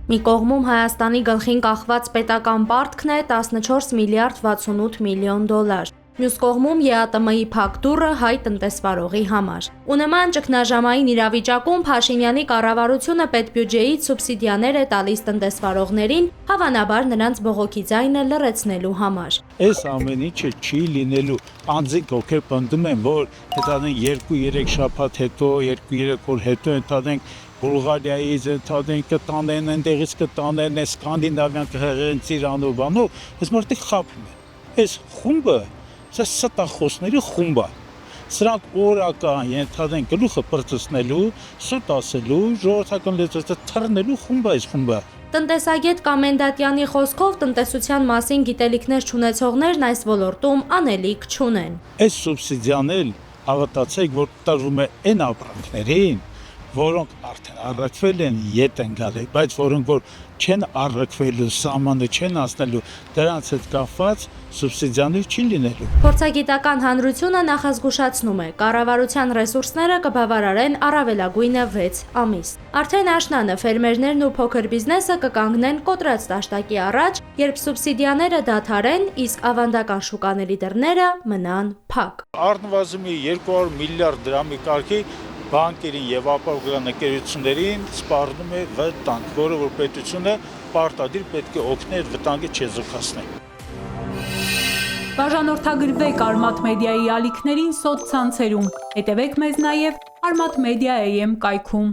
Մի կողմում Հայաստանի գլխին կախված պետական պարտքն է 14 միլիարդ 68 միլիոն դոլար, մյուս կողմում ԵԱՏՄ-ի փակ դուռը հայ տնտեսվարողի համար։ Ու նման ճգնաժամային իրավիճակում Փաշինյանի կառավարությունը պետբյուջեից սուբսիդիաներ է տալիս տնտեսվարողներին, հավանաբար նրանց բողոքի ձայնը լռեցնելու համար։ Այս ամեն ինչը չի լինելու, անձիկ ովքեր պնդում են, որ հետադենք 2-3 շաբաթ հետո, 2-3 օր հետո ընդհանենք Բուլղարիայից ընդհանրեն կտանեն, այնտեղից կտանեն, այս սկանդինավյան կհեղեղեցիր անով բանով, այս մարդիկ խաբում են։ Այս խումբը, սա ստախոսների խումբ է։ Սրանք օրական ընդհանրեն գլուխը պրծցնելու, սուտ ասելու, ժողովրդական լեզվով թռնելու խումբ է այս խումբը։ Տնտեսագետ Կամենդատյանի խոսքով տնտեսության մասին գիտելիքներ չունեցողներն այս ոլորտում անելիք չունեն։ Այս սուբսիդիանել հավատացեք, որ տրվում է այն ապրանքներին, որոնք արդեն առաքվել են, ետ են գալի, բայց որոնք որ չեն առաքվելու, սահմանը չեն անցնելու, դրանց հետ կապված սուբսիդիաներ չի լինելու։ Փորձագիտական հանրությունը նախազգուշացնում է, կառավարության ռեսուրսները կբավարարեն առավելագույնը 6 ամիս։ Արդեն աշնանը ֆերմերներն ու փոքր բիզնեսը կկանգնեն կոտրած տաշտակի առաջ, երբ սուբսիդիաները դադարեն, իսկ ավանդական շուկաների դռները մնան փակ։ Առնվազն 200 միլիարդ դրամի կարգի բանկերին եւ ապահովական ընկերություններին սպառնում է վտանգ, որը որ պետությունը պարտադիր պետք է օգնի այդ վտանգը չեզոքացնել։ Բաժանորդագրվեք Արմաթ մեդիայի ալիքներին սոցցանցերում, հետևեք մեզ նաև Armat Media AM կայքում։